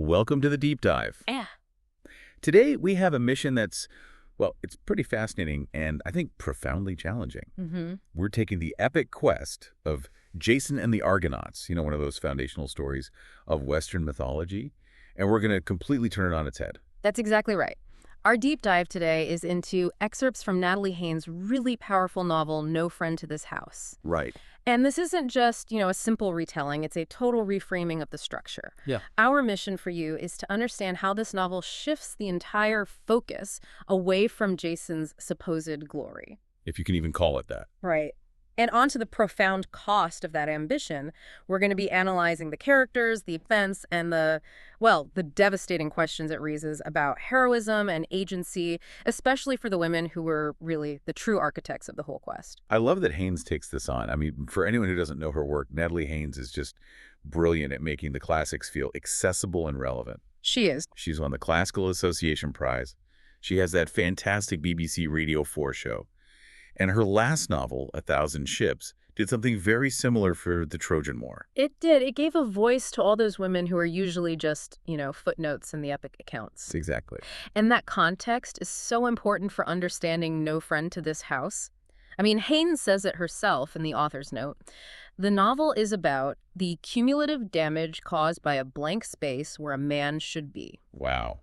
Welcome to the deep dive. Yeah. Today we have a mission that's, well, it's pretty fascinating and I think profoundly challenging. We're taking the epic quest of Jason and the Argonauts, one of those foundational stories of Western mythology, and we're going to completely turn it on its head. That's exactly right. Our deep dive today is into excerpts from Natalie Haynes' really powerful novel, No Friend to This House. Right. And this isn't just, a simple retelling. It's a total reframing of the structure. Yeah. Our mission for you is to understand how this novel shifts the entire focus away from Jason's supposed glory. If you can even call it that. Right. And onto the profound cost of that ambition, we're going to be analyzing the characters, the events, and the devastating questions it raises about heroism and agency, especially for the women who were really the true architects of the whole quest. I love that Haynes takes this on. I mean, for anyone who doesn't know her work, Natalie Haynes is just brilliant at making the classics feel accessible and relevant. She is. She's won the Classical Association Prize. She has that fantastic BBC Radio 4 show. And her last novel, A Thousand Ships, did something very similar for the Trojan War. It did. It gave a voice to all those women who are usually just, footnotes in the epic accounts. Exactly. And that context is so important for understanding No Friend to This House. I mean, Haynes says it herself in the author's note. The novel is about the cumulative damage caused by a blank space where a man should be. Wow.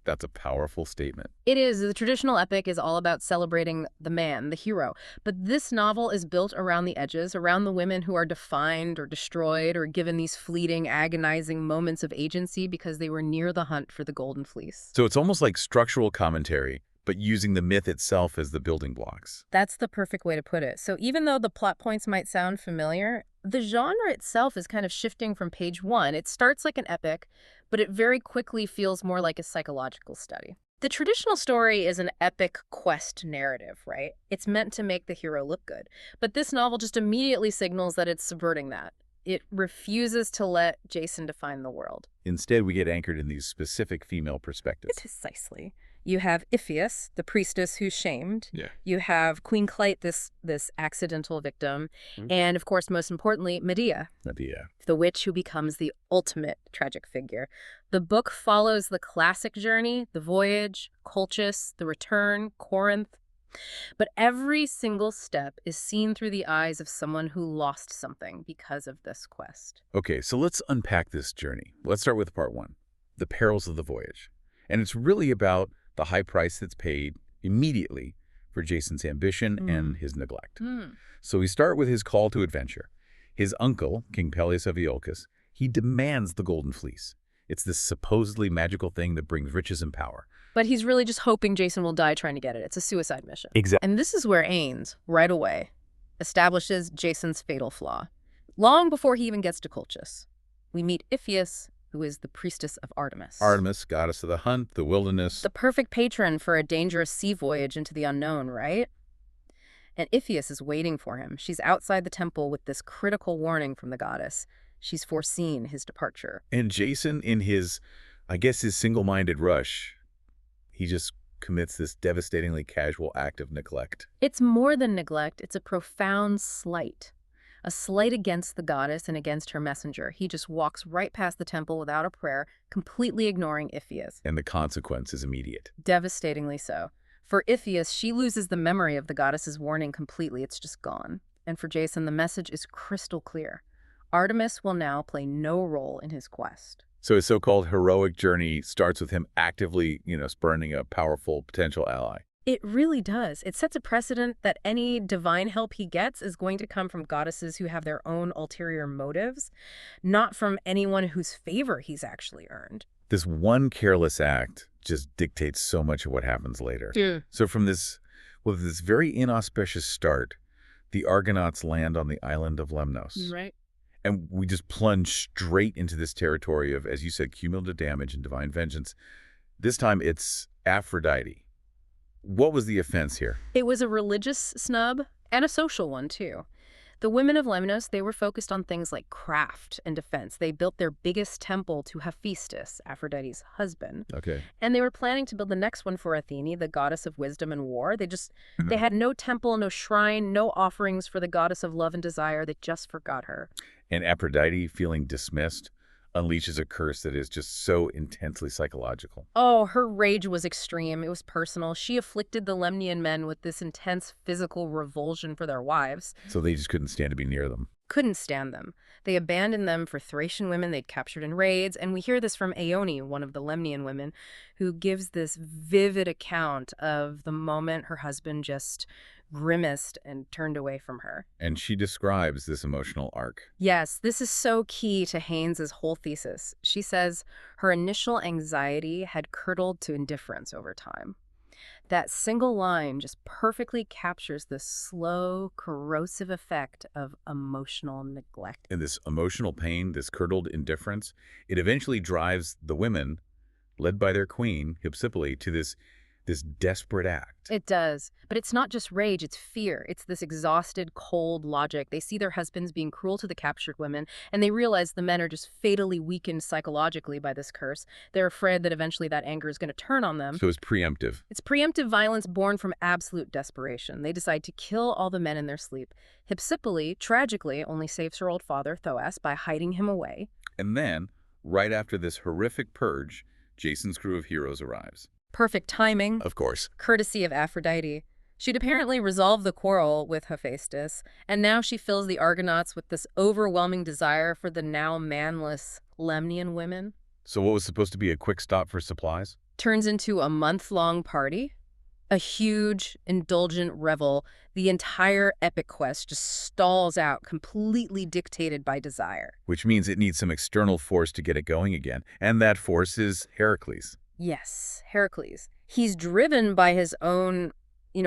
That's a powerful statement. It is. The traditional epic is all about celebrating the man, the hero. But this novel is built around the edges, around the women who are defined or destroyed or given these fleeting, agonizing moments of agency because they were near the hunt for the Golden Fleece. So it's almost like structural commentary, but using the myth itself as the building blocks. That's the perfect way to put it. So even though the plot points might sound familiar, the genre itself is kind of shifting from page one. It starts like an epic, but it very quickly feels more like a psychological study. The traditional story is an epic quest narrative, right? It's meant to make the hero look good. But this novel just immediately signals that it's subverting that. It refuses to let Jason define the world. Instead, we get anchored in these specific female perspectives. Precisely. You have Iphias, the priestess who's shamed. Yeah. You have Queen Clyte, this accidental victim. And, of course, most importantly, Medea. Medea. The witch who becomes the ultimate tragic figure. The book follows the classic journey, the voyage, Colchis, the return, Corinth. But every single step is seen through the eyes of someone who lost something because of this quest. Okay, so let's unpack this journey. Let's start with part one, the perils of the voyage. And it's really about the high price that's paid immediately for Jason's ambition and his neglect. So we start with his call to adventure. His uncle, King Peleus of Iolcus, he demands the Golden Fleece. It's this supposedly magical thing that brings riches and power. But he's really just hoping Jason will die trying to get it. It's a suicide mission. Exactly. And this is where Haynes, right away, establishes Jason's fatal flaw. Long before he even gets to Colchis, we meet Iphias, who is the priestess of Artemis. Artemis, goddess of the hunt, the wilderness. The perfect patron for a dangerous sea voyage into the unknown, right? And Iphias is waiting for him. She's outside the temple with this critical warning from the goddess. She's foreseen his departure. And Jason, in his single-minded rush, he just commits this devastatingly casual act of neglect. It's more than neglect. It's a profound slight. A slight against the goddess and against her messenger. He just walks right past the temple without a prayer, completely ignoring Iphias. And the consequence is immediate. Devastatingly so. For Iphias, she loses the memory of the goddess's warning completely. It's just gone. And for Jason, the message is crystal clear. Artemis will now play no role in his quest. So his so-called heroic journey starts with him actively, spurning a powerful potential ally. It really does. It sets a precedent that any divine help he gets is going to come from goddesses who have their own ulterior motives, not from anyone whose favor he's actually earned. This one careless act just dictates so much of what happens later. So from this very inauspicious start, the Argonauts land on the island of Lemnos. Right. And we just plunge straight into this territory of, as you said, cumulative damage and divine vengeance. This time it's Aphrodite. What was the offense here? It was a religious snub and a social one, too. The women of Lemnos, they were focused on things like craft and defense. They built their biggest temple to Hephaestus, Aphrodite's husband. Okay. And they were planning to build the next one for Athene, the goddess of wisdom and war. They had no temple, no shrine, no offerings for the goddess of love and desire. They just forgot her. And Aphrodite, feeling dismissed, unleashes a curse that is just so intensely psychological. Oh, her rage was extreme. It was personal. She afflicted the Lemnian men with this intense physical revulsion for their wives. So they just couldn't stand to be near them. Couldn't stand them. They abandoned them for Thracian women they'd captured in raids, and we hear this from Aone, one of the Lemnian women, who gives this vivid account of the moment her husband just grimaced and turned away from her. And she describes this emotional arc. Yes, this is so key to Haynes's whole thesis. She says her initial anxiety had curdled to indifference over time. That single line just perfectly captures the slow, corrosive effect of emotional neglect. And this emotional pain, this curdled indifference, it eventually drives the women, led by their queen, Hypsipyle, to this desperate act. It does. But it's not just rage, it's fear. It's this exhausted, cold logic. They see their husbands being cruel to the captured women, and they realize the men are just fatally weakened psychologically by this curse. They're afraid that eventually that anger is going to turn on them. So it's preemptive. It's preemptive violence born from absolute desperation. They decide to kill all the men in their sleep. Hypsipyle, tragically, only saves her old father, Thoas, by hiding him away. And then, right after this horrific purge, Jason's crew of heroes arrives. Perfect timing. Of course. Courtesy of Aphrodite. She'd apparently resolved the quarrel with Hephaestus, and now she fills the Argonauts with this overwhelming desire for the now manless Lemnian women. So what was supposed to be a quick stop for supplies? Turns into a month-long party. A huge, indulgent revel. The entire epic quest just stalls out, completely dictated by desire. Which means it needs some external force to get it going again. And that force is Heracles. Yes, Heracles. He's driven by his own,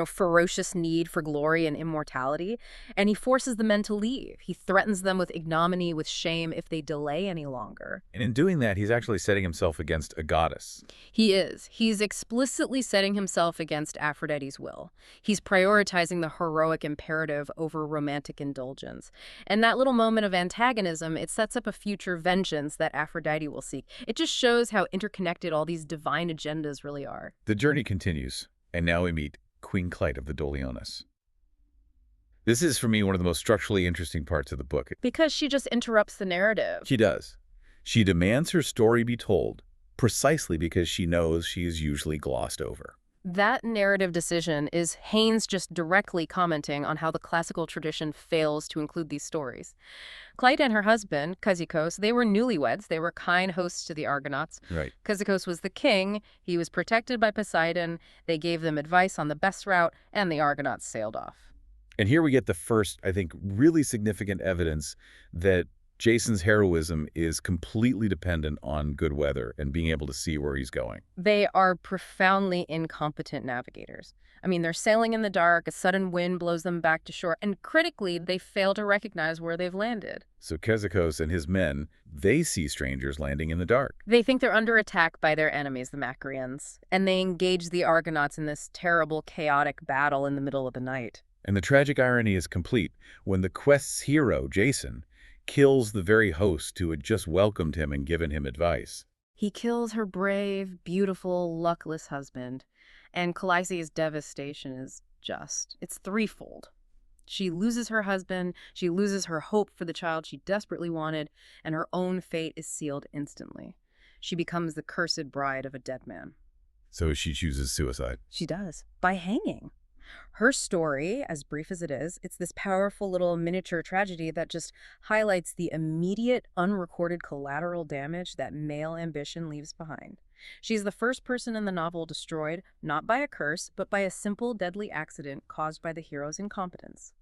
ferocious need for glory and immortality, and he forces the men to leave. He threatens them with ignominy, with shame, if they delay any longer. And in doing that, he's actually setting himself against a goddess. He is. He's explicitly setting himself against Aphrodite's will. He's prioritizing the heroic imperative over romantic indulgence. And that little moment of antagonism, it sets up a future vengeance that Aphrodite will seek. It just shows how interconnected all these divine agendas really are. The journey continues, and now we meet Queen Clyte of the Doliones. This is, for me, one of the most structurally interesting parts of the book. Because she just interrupts the narrative. She does. She demands her story be told, precisely because she knows she is usually glossed over. That narrative decision is Haynes just directly commenting on how the classical tradition fails to include these stories. Clyte and her husband, Kezikos, they were newlyweds. They were kind hosts to the Argonauts. Right. Kezikos was the king. He was protected by Poseidon. They gave them advice on the best route, and the Argonauts sailed off. And here we get the first, I think, really significant evidence that Jason's heroism is completely dependent on good weather and being able to see where he's going. They are profoundly incompetent navigators. I mean, they're sailing in the dark, a sudden wind blows them back to shore, and critically, they fail to recognize where they've landed. So Kezikos and his men, they see strangers landing in the dark. They think they're under attack by their enemies, the Macrians, and they engage the Argonauts in this terrible, chaotic battle in the middle of the night. And the tragic irony is complete when the quest's hero, Jason, kills the very host who had just welcomed him and given him advice. He kills her brave, beautiful, luckless husband, and Clyte's devastation is just, it's threefold. She loses her husband, she loses her hope for the child she desperately wanted, and her own fate is sealed instantly. She becomes the cursed bride of a dead man. So she chooses suicide. She does, by hanging. Her story, as brief as it is, it's this powerful little miniature tragedy that just highlights the immediate, unrecorded collateral damage that male ambition leaves behind. She's the first person in the novel destroyed, not by a curse, but by a simple, deadly accident caused by the hero's incompetence.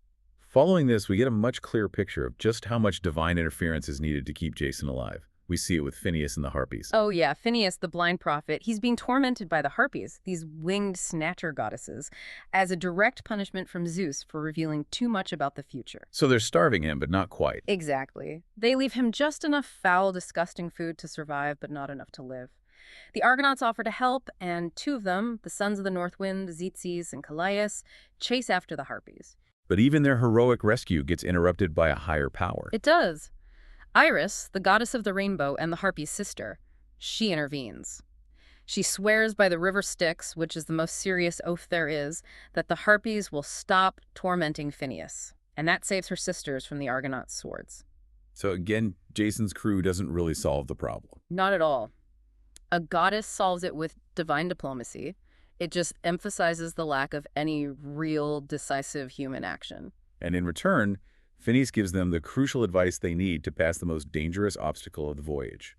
Following this, we get a much clearer picture of just how much divine interference is needed to keep Jason alive. We see it with Phineas and the Harpies. Oh yeah, Phineas, the blind prophet, he's being tormented by the Harpies, these winged snatcher goddesses, as a direct punishment from Zeus for revealing too much about the future. So they're starving him, but not quite. Exactly. They leave him just enough foul, disgusting food to survive, but not enough to live. The Argonauts offer to help, and two of them, the sons of the North Wind, Tzetzes and Callias, chase after the Harpies. But even their heroic rescue gets interrupted by a higher power. It does. Iris, the goddess of the rainbow and the Harpy's sister, she intervenes. She swears by the river Styx, which is the most serious oath there is, that the Harpies will stop tormenting Phineas, and that saves her sisters from the Argonauts' swords. So again, Jason's crew doesn't really solve the problem. Not at all. A goddess solves it with divine diplomacy. It just emphasizes the lack of any real, decisive human action. And in return, Phineas gives them the crucial advice they need to pass the most dangerous obstacle of the voyage.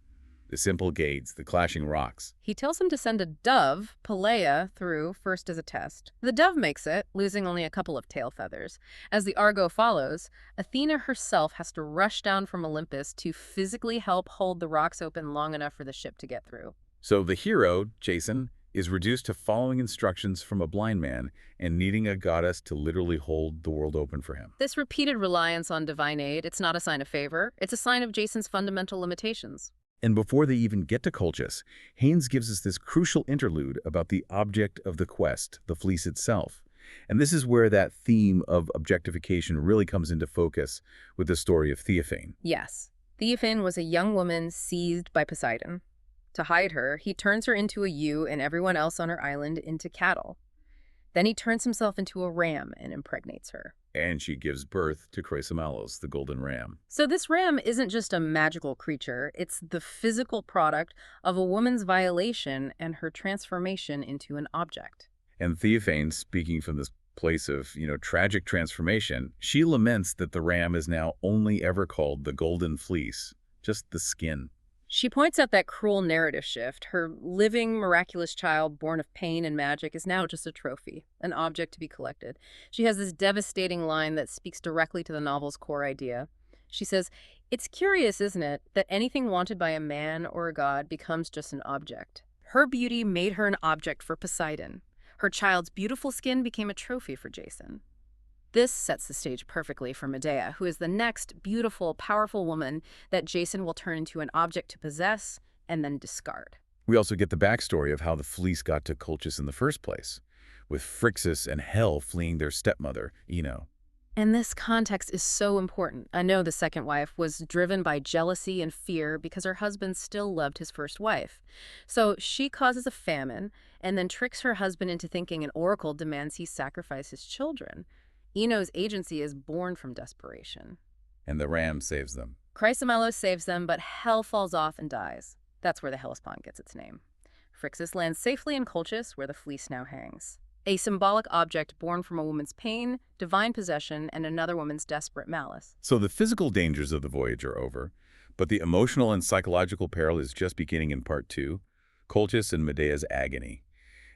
The simple gates, the clashing rocks. He tells them to send a dove, Pelea, through first as a test. The dove makes it, losing only a couple of tail feathers. As the Argo follows, Athena herself has to rush down from Olympus to physically help hold the rocks open long enough for the ship to get through. So the hero, Jason, is reduced to following instructions from a blind man and needing a goddess to literally hold the world open for him. This repeated reliance on divine aid, it's not a sign of favor. It's a sign of Jason's fundamental limitations. And before they even get to Colchis, Haynes gives us this crucial interlude about the object of the quest, the fleece itself. And this is where that theme of objectification really comes into focus with the story of Theophane. Yes, Theophane was a young woman seized by Poseidon. To hide her, he turns her into a ewe and everyone else on her island into cattle. Then he turns himself into a ram and impregnates her. And she gives birth to Chrysomelos, the golden ram. So this ram isn't just a magical creature, it's the physical product of a woman's violation and her transformation into an object. And Theophane, speaking from this place of, tragic transformation, she laments that the ram is now only ever called the Golden Fleece, just the skin. She points out that cruel narrative shift. Her living, miraculous child, born of pain and magic, is now just a trophy, an object to be collected. She has this devastating line that speaks directly to the novel's core idea. She says, "It's curious, isn't it, that anything wanted by a man or a god becomes just an object. Her beauty made her an object for Poseidon. Her child's beautiful skin became a trophy for Jason." This sets the stage perfectly for Medea, who is the next beautiful, powerful woman that Jason will turn into an object to possess and then discard. We also get the backstory of how the fleece got to Colchis in the first place, with Phrixus and Hel fleeing their stepmother, Ino. And this context is so important. I know the second wife was driven by jealousy and fear because her husband still loved his first wife. So she causes a famine and then tricks her husband into thinking an oracle demands he sacrifice his children. Ino's agency is born from desperation. And the ram saves them. Chrysomelos saves them, but Hel falls off and dies. That's where the Hellespont gets its name. Phrixus lands safely in Colchis, where the fleece now hangs. A symbolic object born from a woman's pain, divine possession, and another woman's desperate malice. So the physical dangers of the voyage are over, but the emotional and psychological peril is just beginning in Part 2, Colchis and Medea's agony.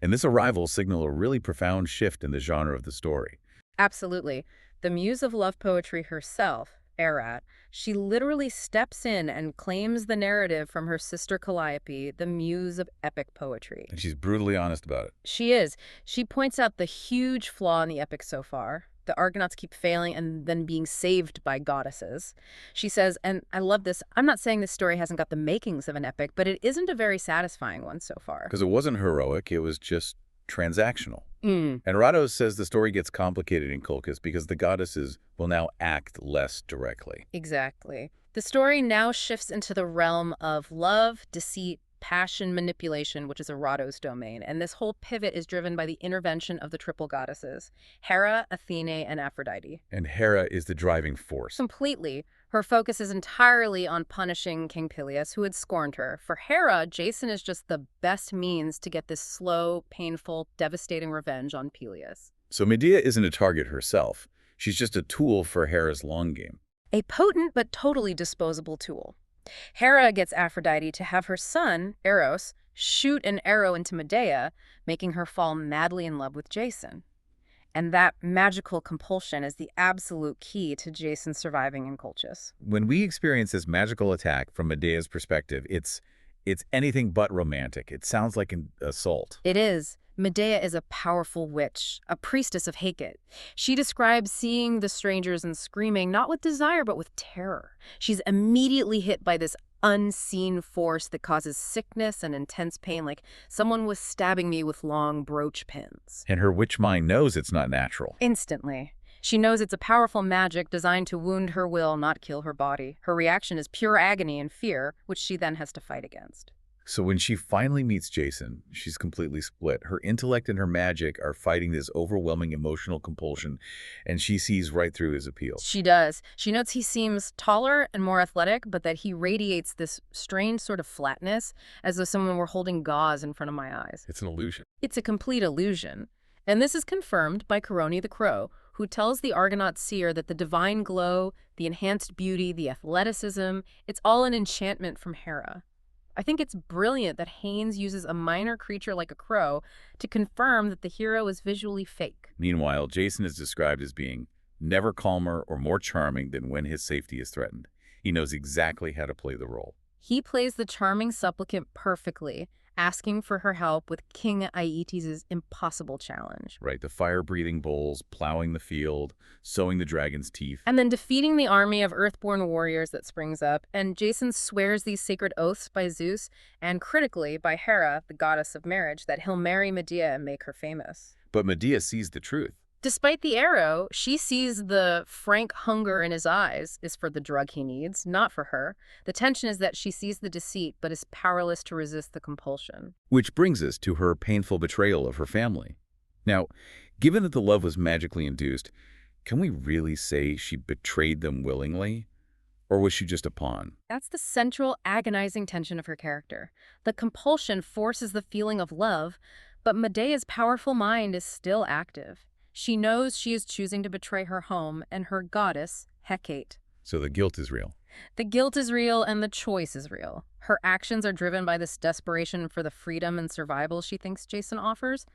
And this arrival signals a really profound shift in the genre of the story. Absolutely. The muse of love poetry herself, Erat, she literally steps in and claims the narrative from her sister Calliope, the muse of epic poetry. And she's brutally honest about it. She is. She points out the huge flaw in the epic so far. The Argonauts keep failing and then being saved by goddesses. She says, and I love this, I'm not saying this story hasn't got the makings of an epic, but it isn't a very satisfying one so far. Because it wasn't heroic, it was just transactional. And Retold says the story gets complicated in Colchis because the goddesses will now act less directly. Exactly. The story now shifts into the realm of love, deceit, passion, manipulation, which is Retold's domain. And this whole pivot is driven by the intervention of the triple goddesses, Hera, Athene, and Aphrodite. And Hera is the driving force. Completely. Her focus is entirely on punishing King Peleus, who had scorned her. For Hera, Jason is just the best means to get this slow, painful, devastating revenge on Peleus. So Medea isn't a target herself. She's just a tool for Hera's long game. A potent but totally disposable tool. Hera gets Aphrodite to have her son, Eros, shoot an arrow into Medea, making her fall madly in love with Jason. And that magical compulsion is the absolute key to Jason surviving in Colchis. When we experience this magical attack from Medea's perspective, it's anything but romantic. It sounds like an assault. It is. Medea is a powerful witch, a priestess of Hecate. She describes seeing the strangers and screaming, not with desire, but with terror. She's immediately hit by this unseen force that causes sickness and intense pain, like someone was stabbing me with long brooch pins. And her witch mind knows it's not natural. Instantly. She knows it's a powerful magic designed to wound her will, not kill her body. Her reaction is pure agony and fear, which she then has to fight against. So when she finally meets Jason, she's completely split. Her intellect and her magic are fighting this overwhelming emotional compulsion, and she sees right through his appeal. She does. She notes he seems taller and more athletic, but that he radiates this strange sort of flatness, as though someone were holding gauze in front of my eyes. It's an illusion. It's a complete illusion. And this is confirmed by Coroni the Crow, who tells the Argonaut seer that the divine glow, the enhanced beauty, the athleticism, it's all an enchantment from Hera. I think it's brilliant that Haynes uses a minor creature like a crow to confirm that the hero is visually fake. Meanwhile, Jason is described as being never calmer or more charming than when his safety is threatened. He knows exactly how to play the role. He plays the charming supplicant perfectly, asking for her help with King Aeetes' impossible challenge. Right, the fire-breathing bulls, plowing the field, sowing the dragon's teeth. And then defeating the army of earthborn warriors that springs up, and Jason swears these sacred oaths by Zeus, and critically by Hera, the goddess of marriage, that he'll marry Medea and make her famous. But Medea sees the truth. Despite the arrow, she sees the frank hunger in his eyes is for the drug he needs, not for her. The tension is that she sees the deceit, but is powerless to resist the compulsion. Which brings us to her painful betrayal of her family. Now, given that the love was magically induced, can we really say she betrayed them willingly? Or was she just a pawn? That's the central, agonizing tension of her character. The compulsion forces the feeling of love, but Medea's powerful mind is still active. She knows she is choosing to betray her home and her goddess, Hecate. So the guilt is real. The guilt is real and the choice is real. Her actions are driven by this desperation for the freedom and survival she thinks Jason offers.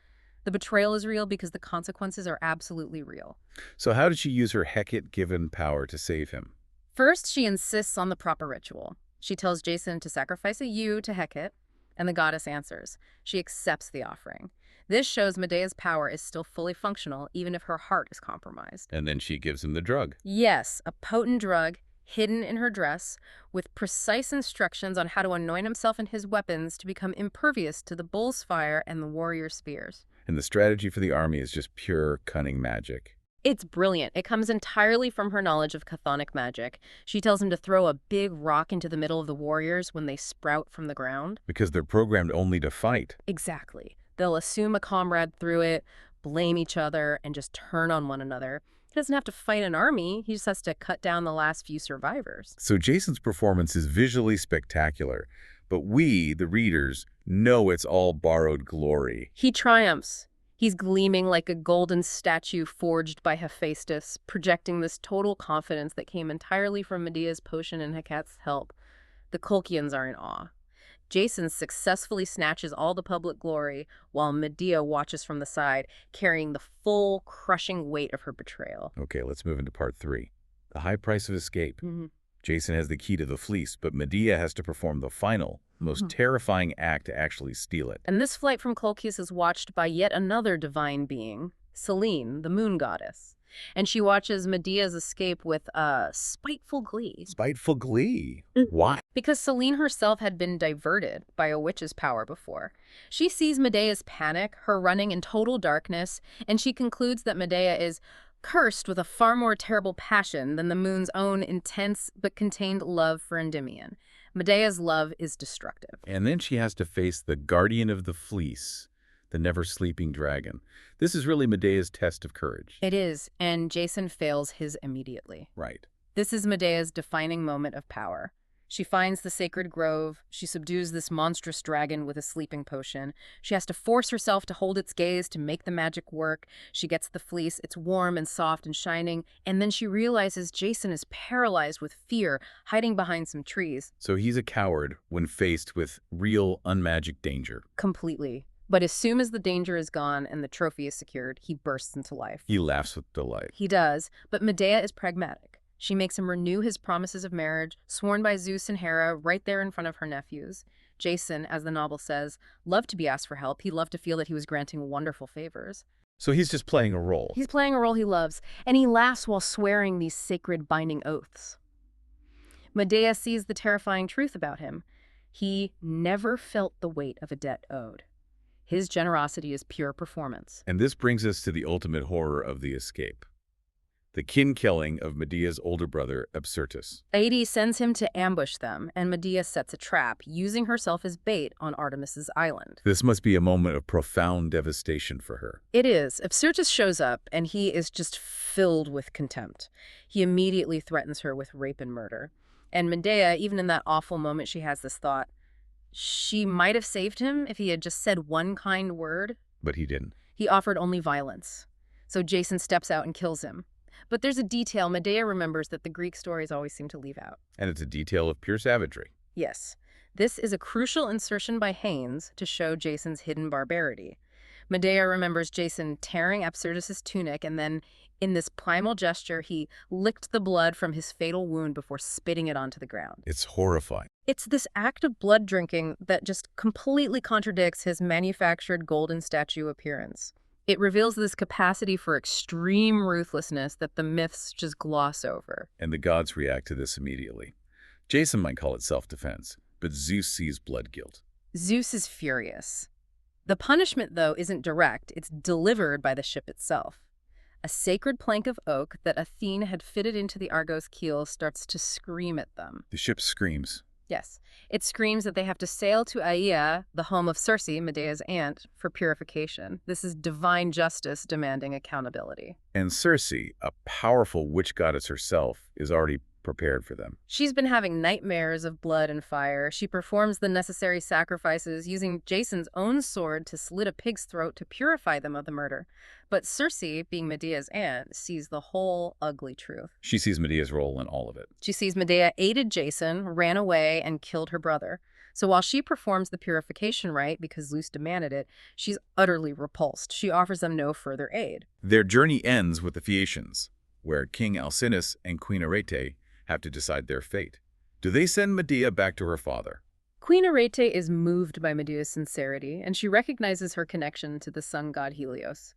The betrayal is real because the consequences are absolutely real. So how did she use her Hecate-given power to save him? First, she insists on the proper ritual. She tells Jason to sacrifice a ewe to Hecate, and the goddess answers. She accepts the offering. This shows Medea's power is still fully functional, even if her heart is compromised. And then she gives him the drug. Yes, a potent drug hidden in her dress, with precise instructions on how to anoint himself and his weapons to become impervious to the bull's fire and the warrior's spears. And the strategy for the army is just pure cunning magic. It's brilliant. It comes entirely from her knowledge of chthonic magic. She tells him to throw a big rock into the middle of the warriors when they sprout from the ground. Because they're programmed only to fight. Exactly. They'll assume a comrade threw it, blame each other, and just turn on one another. He doesn't have to fight an army. He just has to cut down the last few survivors. So Jason's performance is visually spectacular, but we, the readers, know it's all borrowed glory. He triumphs. He's gleaming like a golden statue forged by Hephaestus, projecting this total confidence that came entirely from Medea's potion and Hecate's help. The Colchians are in awe. Jason successfully snatches all the public glory, while Medea watches from the side, carrying the full, crushing weight of her betrayal. Okay, let's move into part 3. The high price of escape. Jason has the key to the fleece, but Medea has to perform the final, most terrifying act to actually steal it. And this flight from Colchis is watched by yet another divine being, Selene, the moon goddess. And she watches Medea's escape with spiteful glee. Spiteful glee? Why? Because Selene herself had been diverted by a witch's power before. She sees Medea's panic, her running in total darkness, and she concludes that Medea is cursed with a far more terrible passion than the moon's own intense but contained love for Endymion. Medea's love is destructive. And then she has to face the guardian of the fleece, the never-sleeping dragon. This is really Medea's test of courage. It is, and Jason fails his immediately. Right. This is Medea's defining moment of power. She finds the sacred grove. She subdues this monstrous dragon with a sleeping potion. She has to force herself to hold its gaze to make the magic work. She gets the fleece. It's warm and soft and shining. And then she realizes Jason is paralyzed with fear, hiding behind some trees. So he's a coward when faced with real, unmagic danger. Completely. But as soon as the danger is gone and the trophy is secured, he bursts into life. He laughs with delight. He does, but Medea is pragmatic. She makes him renew his promises of marriage, sworn by Zeus and Hera, right there in front of her nephews. Jason, as the novel says, loved to be asked for help. He loved to feel that he was granting wonderful favors. So he's just playing a role. He's playing a role he loves, and he laughs while swearing these sacred binding oaths. Medea sees the terrifying truth about him. He never felt the weight of a debt owed. His generosity is pure performance. And this brings us to the ultimate horror of the escape. the kin-killing of Medea's older brother, Absyrtus. Hades sends him to ambush them, and Medea sets a trap, using herself as bait on Artemis's island. This must be a moment of profound devastation for her. It is. Absyrtus shows up, and he is just filled with contempt. He immediately threatens her with rape and murder. And Medea, even in that awful moment, she has this thought. She might have saved him if he had just said one kind word. But he didn't. He offered only violence. So Jason steps out and kills him. But there's a detail Medea remembers that the Greek stories always seem to leave out. And it's a detail of pure savagery. Yes. This is a crucial insertion by Haynes to show Jason's hidden barbarity. Medea remembers Jason tearing Absyrtus's tunic, and then, in this primal gesture, he licked the blood from his fatal wound before spitting it onto the ground. It's horrifying. It's this act of blood drinking that just completely contradicts his manufactured golden statue appearance. It reveals this capacity for extreme ruthlessness that the myths just gloss over. And the gods react to this immediately. Jason might call it self-defense, but Zeus sees blood guilt. Zeus is furious. The punishment, though, isn't direct. It's delivered by the ship itself. A sacred plank of oak that Athene had fitted into the Argo's keel starts to scream at them. The ship screams. Yes. It screams that they have to sail to Aea, the home of Circe, Medea's aunt, for purification. This is divine justice demanding accountability. And Circe, a powerful witch goddess herself, is already prepared for them. She's been having nightmares of blood and fire. She performs the necessary sacrifices, using Jason's own sword to slit a pig's throat to purify them of the murder. But Circe, being Medea's aunt, sees the whole ugly truth. She sees Medea's role in all of it. She sees Medea aided Jason, ran away, and killed her brother. So while she performs the purification rite because Zeus demanded it, she's utterly repulsed. She offers them no further aid. Their journey ends with the Phaeacians, where King Alcinous and Queen Arete have to decide their fate. Do they send Medea back to her father? Queen Arete is moved by Medea's sincerity, and she recognizes her connection to the sun god Helios.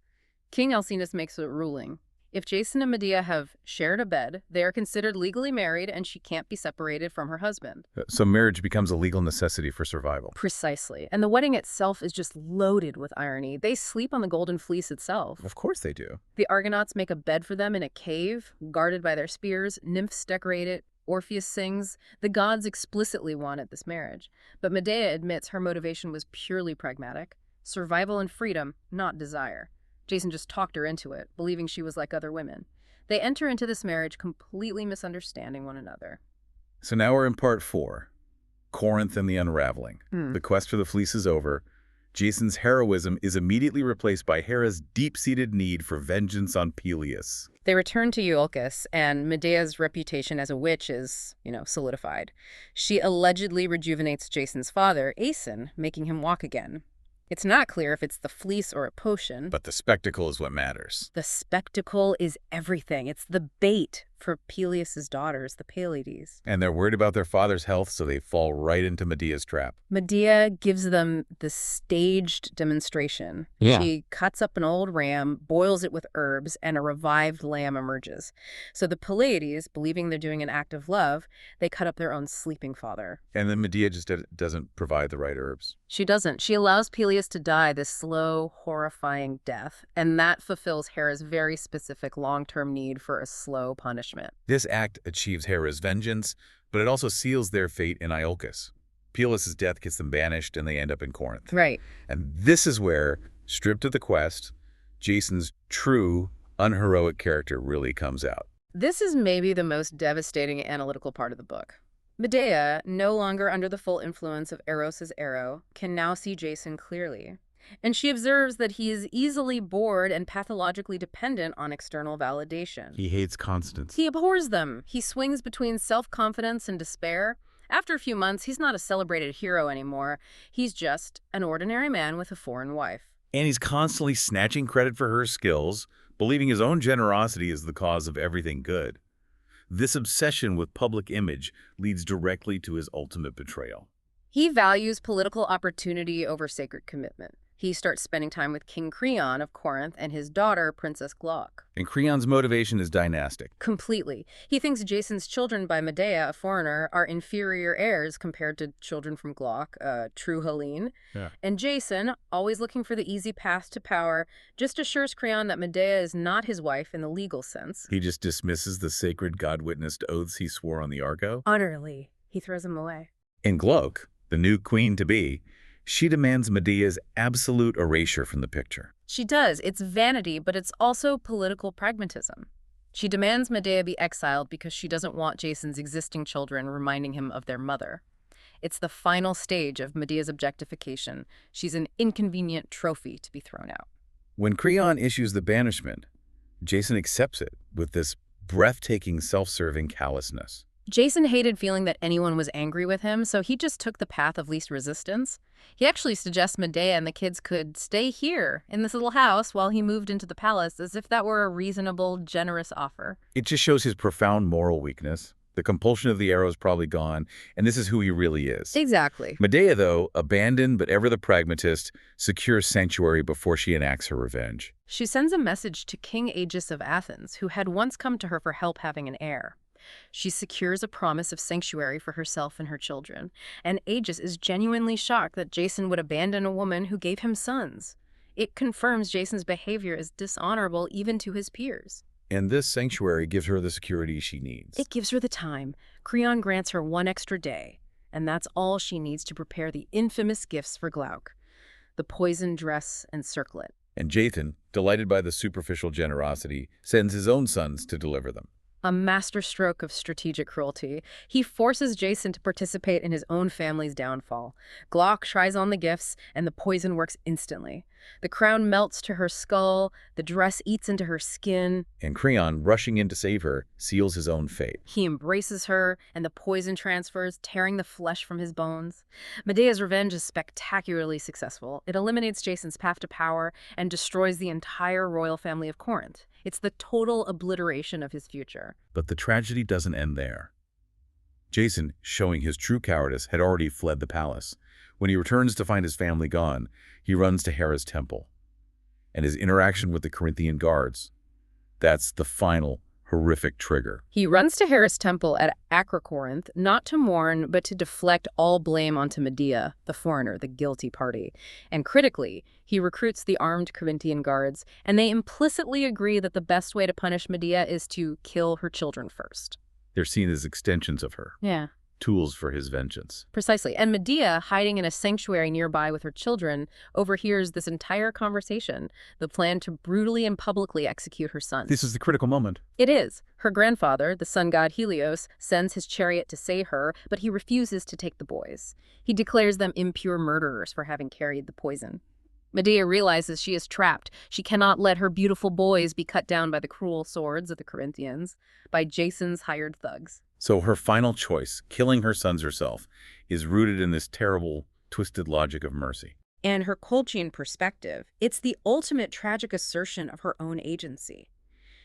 King Alcinous makes a ruling. If Jason and Medea have shared a bed, they are considered legally married, and she can't be separated from her husband. So marriage becomes a legal necessity for survival. Precisely. And the wedding itself is just loaded with irony. They sleep on the Golden Fleece itself. Of course they do. The Argonauts make a bed for them in a cave, guarded by their spears. Nymphs decorate it. Orpheus sings. The gods explicitly wanted this marriage. But Medea admits her motivation was purely pragmatic. Survival and freedom, not desire. Jason just talked her into it, believing she was like other women. They enter into this marriage completely misunderstanding one another. So now we're in part 4, Corinth and the unraveling. The quest for the fleece is over. Jason's heroism is immediately replaced by Hera's deep-seated need for vengeance on Peleus. They return to Iolcus, and Medea's reputation as a witch is, solidified. She allegedly rejuvenates Jason's father, Aeson, making him walk again. It's not clear if it's the fleece or a potion. But the spectacle is what matters. The spectacle is everything. It's the bait for Peleus' daughters, the Pleiades. And they're worried about their father's health, so they fall right into Medea's trap. Medea gives them the staged demonstration. Yeah. She cuts up an old ram, boils it with herbs, and a revived lamb emerges. So the Pleiades, believing they're doing an act of love, they cut up their own sleeping father. And then Medea just doesn't provide the right herbs. She doesn't. She allows Peleus to die this slow, horrifying death, and that fulfills Hera's very specific long-term need for a slow punishment. This act achieves Hera's vengeance, but it also seals their fate in Iolcus. Peleus' death gets them banished, and they end up in Corinth. Right. And this is where, stripped of the quest, Jason's true, unheroic character really comes out. This is maybe the most devastating analytical part of the book. Medea, no longer under the full influence of Eros' arrow, can now see Jason clearly. And she observes that he is easily bored and pathologically dependent on external validation. He hates constants. He abhors them. He swings between self-confidence and despair. After a few months, he's not a celebrated hero anymore. He's just an ordinary man with a foreign wife. And he's constantly snatching credit for her skills, believing his own generosity is the cause of everything good. This obsession with public image leads directly to his ultimate betrayal. He values political opportunity over sacred commitment. He starts spending time with King Creon of Corinth and his daughter, Princess Glauc. And Creon's motivation is dynastic. Completely. He thinks Jason's children by Medea, a foreigner, are inferior heirs compared to children from Glauc, a true Hellene. Yeah. And Jason, always looking for the easy path to power, just assures Creon that Medea is not his wife in the legal sense. He just dismisses the sacred God-witnessed oaths he swore on the Argo. Utterly. He throws them away. In Glauc, the new queen-to-be, she demands Medea's absolute erasure from the picture. She does. It's vanity, but it's also political pragmatism. She demands Medea be exiled because she doesn't want Jason's existing children reminding him of their mother. It's the final stage of Medea's objectification. She's an inconvenient trophy to be thrown out. When Creon issues the banishment, Jason accepts it with this breathtaking self-serving callousness. Jason hated feeling that anyone was angry with him, so he just took the path of least resistance. He actually suggests Medea and the kids could stay here in this little house while he moved into the palace, as if that were a reasonable, generous offer. It just shows his profound moral weakness. The compulsion of the arrow is probably gone, and this is who he really is. Exactly. Medea, though, abandoned but ever the pragmatist, secures sanctuary before she enacts her revenge. She sends a message to King Agis of Athens, who had once come to her for help having an heir. She secures a promise of sanctuary for herself and her children, and Agis is genuinely shocked that Jason would abandon a woman who gave him sons. It confirms Jason's behavior is dishonorable even to his peers. And this sanctuary gives her the security she needs. It gives her the time. Creon grants her 1 extra day, and that's all she needs to prepare the infamous gifts for Glauc, the poisoned dress and circlet. And Jason, delighted by the superficial generosity, sends his own sons to deliver them. A masterstroke of strategic cruelty, he forces Jason to participate in his own family's downfall. Glauc tries on the gifts, and the poison works instantly. The crown melts to her skull, the dress eats into her skin. And Creon, rushing in to save her, seals his own fate. He embraces her, and the poison transfers, tearing the flesh from his bones. Medea's revenge is spectacularly successful. It eliminates Jason's path to power and destroys the entire royal family of Corinth. It's the total obliteration of his future. But the tragedy doesn't end there. Jason, showing his true cowardice, had already fled the palace. When he returns to find his family gone, he runs to Hera's temple. And his interaction with the Corinthian guards, that's the final horrific trigger. He runs to Hera's temple at Acrocorinth, not to mourn, but to deflect all blame onto Medea, the foreigner, the guilty party. And critically, he recruits the armed Corinthian guards, and they implicitly agree that the best way to punish Medea is to kill her children first. They're seen as extensions of her. Yeah. Tools for his vengeance. Precisely. And Medea, hiding in a sanctuary nearby with her children, overhears this entire conversation, the plan to brutally and publicly execute her son. This is the critical moment. It is. Her grandfather, the sun god Helios, sends his chariot to save her, but he refuses to take the boys. He declares them impure murderers for having carried the poison. Medea realizes she is trapped. She cannot let her beautiful boys be cut down by the cruel swords of the Corinthians, by Jason's hired thugs. So her final choice, killing her sons herself, is rooted in this terrible, twisted logic of mercy. And her Colchian perspective, it's the ultimate tragic assertion of her own agency.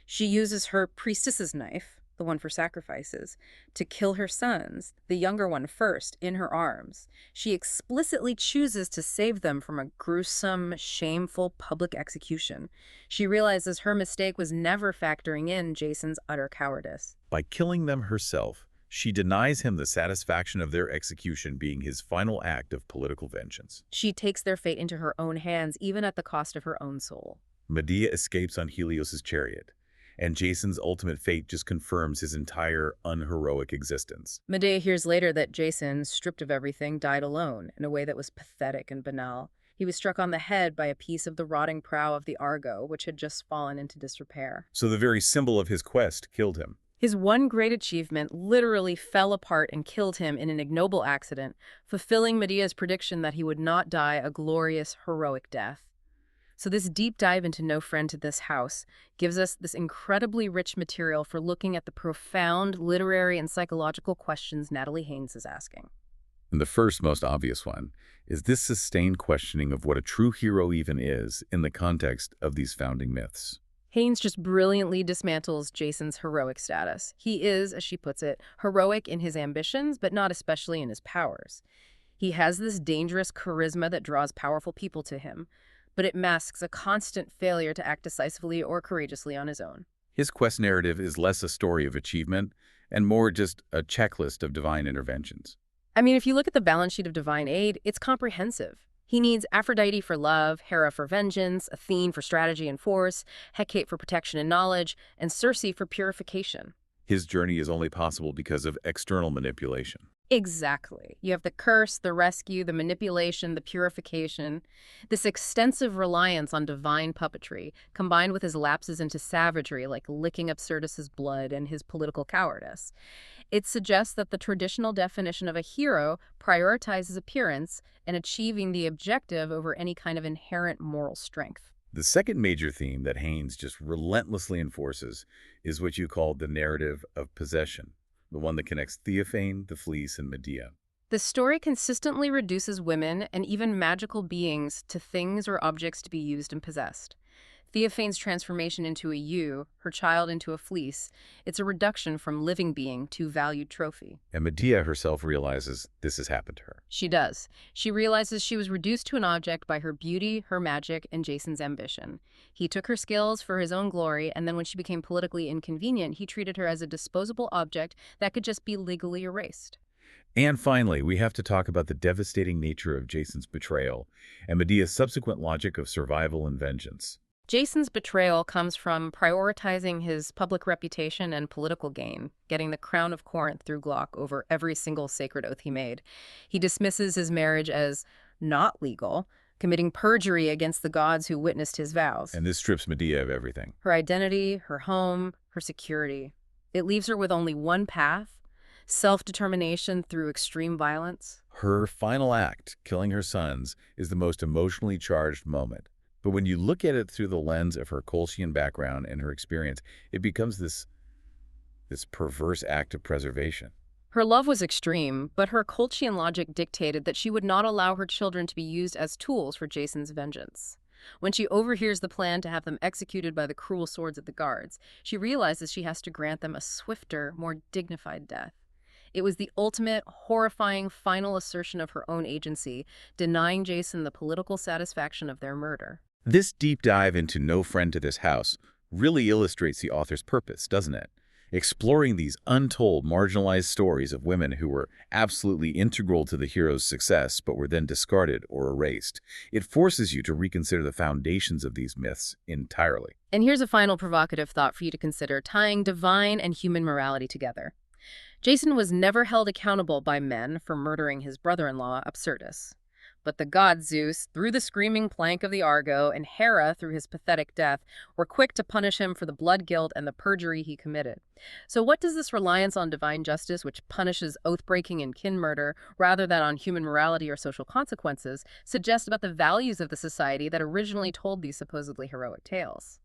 She uses her priestess's knife, the one for sacrifices, to kill her sons, the younger one first, in her arms. She explicitly chooses to save them from a gruesome, shameful public execution. She realizes her mistake was never factoring in Jason's utter cowardice. By killing them herself, she denies him the satisfaction of their execution being his final act of political vengeance. She takes their fate into her own hands, even at the cost of her own soul. Medea escapes on Helios' chariot, and Jason's ultimate fate just confirms his entire unheroic existence. Medea hears later that Jason, stripped of everything, died alone in a way that was pathetic and banal. He was struck on the head by a piece of the rotting prow of the Argo, which had just fallen into disrepair. So the very symbol of his quest killed him. His one great achievement literally fell apart and killed him in an ignoble accident, fulfilling Medea's prediction that he would not die a glorious, heroic death. So this deep dive into No Friend to This House gives us this incredibly rich material for looking at the profound literary and psychological questions Natalie Haynes is asking. And the first, most obvious one is this sustained questioning of what a true hero even is in the context of these founding myths. Haynes just brilliantly dismantles Jason's heroic status. He is, as she puts it, heroic in his ambitions, but not especially in his powers. He has this dangerous charisma that draws powerful people to him, but it masks a constant failure to act decisively or courageously on his own. His quest narrative is less a story of achievement and more just a checklist of divine interventions. I mean, if you look at the balance sheet of divine aid, it's comprehensive. He needs Aphrodite for love, Hera for vengeance, Athene for strategy and force, Hecate for protection and knowledge, and Circe for purification. His journey is only possible because of external manipulation. Exactly. You have the curse, the rescue, the manipulation, the purification. This extensive reliance on divine puppetry, combined with his lapses into savagery, like licking Absyrtus's blood and his political cowardice. It suggests that the traditional definition of a hero prioritizes appearance and achieving the objective over any kind of inherent moral strength. The second major theme that Haynes just relentlessly enforces is what you call the narrative of possession, the one that connects Theophane, the Fleece, and Medea. The story consistently reduces women and even magical beings to things or objects to be used and possessed. Theophane's transformation into a ewe, her child into a fleece, it's a reduction from living being to valued trophy. And Medea herself realizes this has happened to her. She does. She realizes she was reduced to an object by her beauty, her magic, and Jason's ambition. He took her skills for his own glory, and then when she became politically inconvenient, he treated her as a disposable object that could just be legally erased. And finally, we have to talk about the devastating nature of Jason's betrayal and Medea's subsequent logic of survival and vengeance. Jason's betrayal comes from prioritizing his public reputation and political gain, getting the crown of Corinth through Glock over every single sacred oath he made. He dismisses his marriage as not legal, committing perjury against the gods who witnessed his vows. And this strips Medea of everything. Her identity, her home, her security. It leaves her with only one path: self-determination through extreme violence. Her final act, killing her sons, is the most emotionally charged moment. But when you look at it through the lens of her Colchian background and her experience, it becomes this perverse act of preservation. Her love was extreme, but her Colchian logic dictated that she would not allow her children to be used as tools for Jason's vengeance. When she overhears the plan to have them executed by the cruel swords of the guards, she realizes she has to grant them a swifter, more dignified death. It was the ultimate, horrifying, final assertion of her own agency, denying Jason the political satisfaction of their murder. This deep dive into No Friend to This House really illustrates the author's purpose, doesn't it? Exploring these untold, marginalized stories of women who were absolutely integral to the hero's success but were then discarded or erased. It forces you to reconsider the foundations of these myths entirely. And here's a final provocative thought for you to consider, tying divine and human morality together. Jason was never held accountable by men for murdering his brother-in-law, Absyrtus. But the god Zeus, through the screaming plank of the Argo, and Hera, through his pathetic death, were quick to punish him for the blood guilt and the perjury he committed. So what does this reliance on divine justice, which punishes oath-breaking and kin murder, rather than on human morality or social consequences, suggest about the values of the society that originally told these supposedly heroic tales?